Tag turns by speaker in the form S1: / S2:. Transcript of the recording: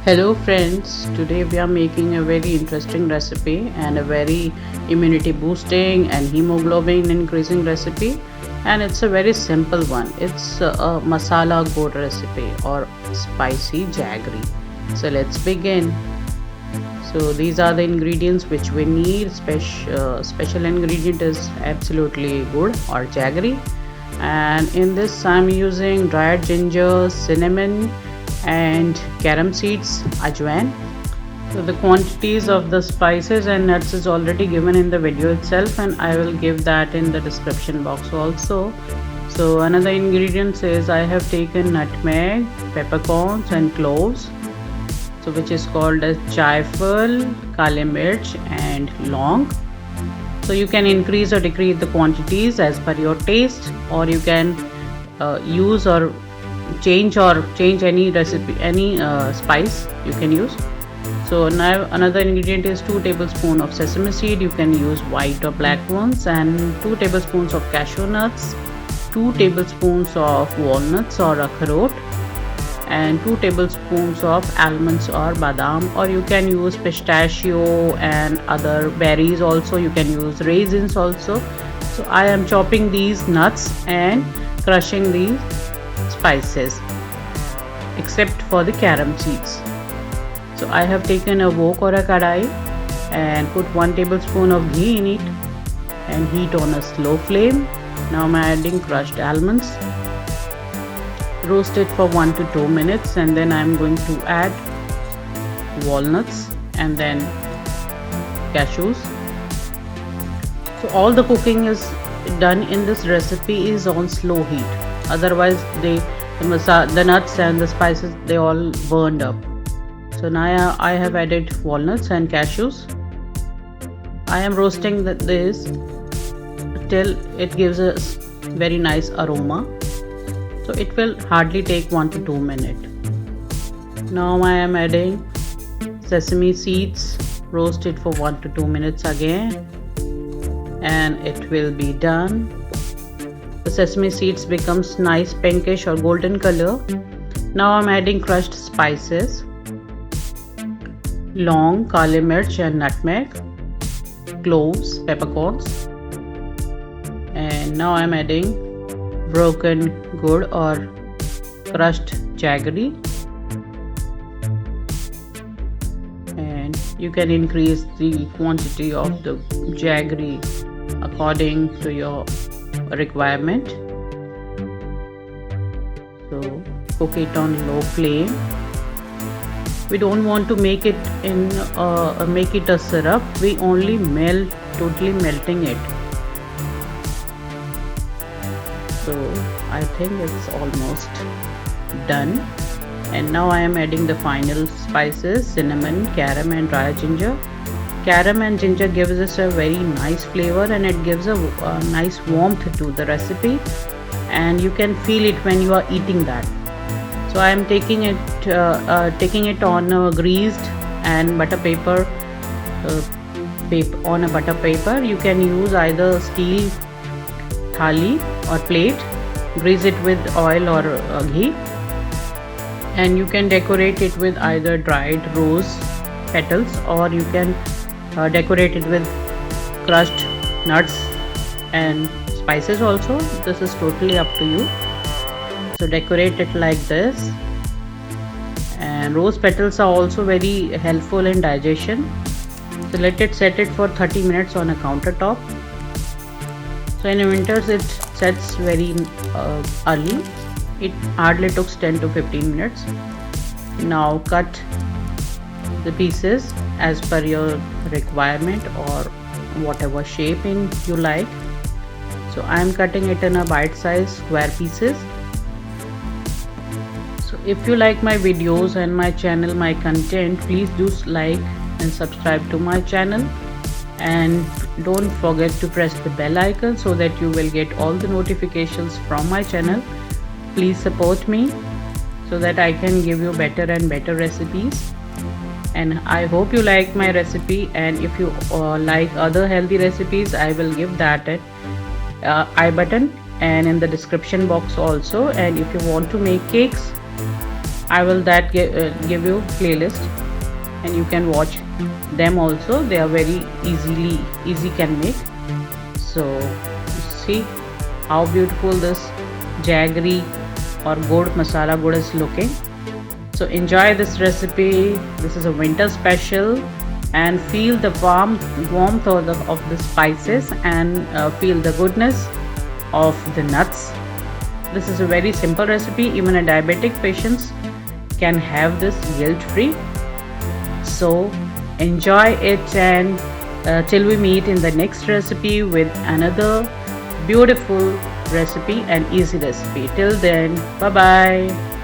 S1: Hello friends, today we are making a very interesting recipe and a very immunity boosting and hemoglobin increasing recipe, and it's a very simple one. It's a masala gur recipe or spicy jaggery. So let's begin. So these are the ingredients which we need. Special ingredient is absolutely good or jaggery, and in this I'm using dried ginger, cinnamon and carom seeds, Ajwain. So the quantities of the spices and nuts is already given in the video itself, and I will give that in the description box also. So another ingredients is I have taken nutmeg, peppercorns and cloves, so which is called as jaifal, kali mirch and long. So you can increase or decrease the quantities as per your taste, or you can use or change any recipe, any spice you can use. So now another ingredient is 2 tablespoons of sesame seed. You can use white or black ones, and 2 tablespoons of cashew nuts, 2 tablespoons of walnuts or akharot, and 2 tablespoons of almonds or badam, or you can use pistachio and other berries also. You can use raisins also. So I am chopping these nuts and crushing these spices except for the carom seeds. So I have taken a wok or a kadai and put 1 tablespoon of ghee in it and heat on a slow flame. Now I'm adding crushed almonds. Roast it for 1 to 2 minutes, and then I'm going to add walnuts and then cashews. So all the cooking is done in this recipe is on slow heat, otherwise the nuts and the spices, they all burned up. So now I have added walnuts and cashews. I am roasting this till it gives a very nice aroma. So it will hardly take 1 to 2 minutes. Now I am adding sesame seeds. Roast it for 1 to 2 minutes again, and it will be done. The sesame seeds becomes nice pinkish or golden color. Now I'm adding crushed spices, long, kali mirch and nutmeg, cloves, peppercorns, and now I'm adding broken gur or crushed jaggery, and you can increase the quantity of the jaggery according to your requirement. So cook it on low flame. We don't want to make it a syrup. We only totally melting it. So I think it's almost done, and now I am adding the final spices: cinnamon, carom and dry ginger. Carom and ginger gives us a very nice flavor, and it gives a nice warmth to the recipe, and you can feel it when you are eating that. So I am taking it on a greased and butter paper, on a butter paper. You can use either steel thali or plate. Grease it with oil or ghee, and you can decorate it with either dried rose petals, or you can decorate it with crushed nuts and spices also. This is totally up to you. So decorate it like this. And rose petals are also very helpful in digestion. So let it set it for 30 minutes on a countertop. So in winters it sets very early. It hardly takes 10 to 15 minutes. Now cut the pieces as per your requirement or whatever shape you like. So I am cutting it in a bite-sized square pieces. So if you like my videos and my channel, my content, please do like and subscribe to my channel, and don't forget to press the bell icon so that you will get all the notifications from my channel. Please support me so that I can give you better and better recipes. And I hope you like my recipe, and if you like other healthy recipes, I will give that at I button and in the description box also. And if you want to make cakes, I will give you playlist, and you can watch them also. They are very easy can make. So see how beautiful this jaggery or gold masala gur is looking. So enjoy this recipe. This is a winter special, and feel the warmth of the spices, and feel the goodness of the nuts. This is a very simple recipe. Even a diabetic patient can have this guilt free. So enjoy it, and till we meet in the next recipe with another beautiful recipe and easy recipe. Till then, bye bye.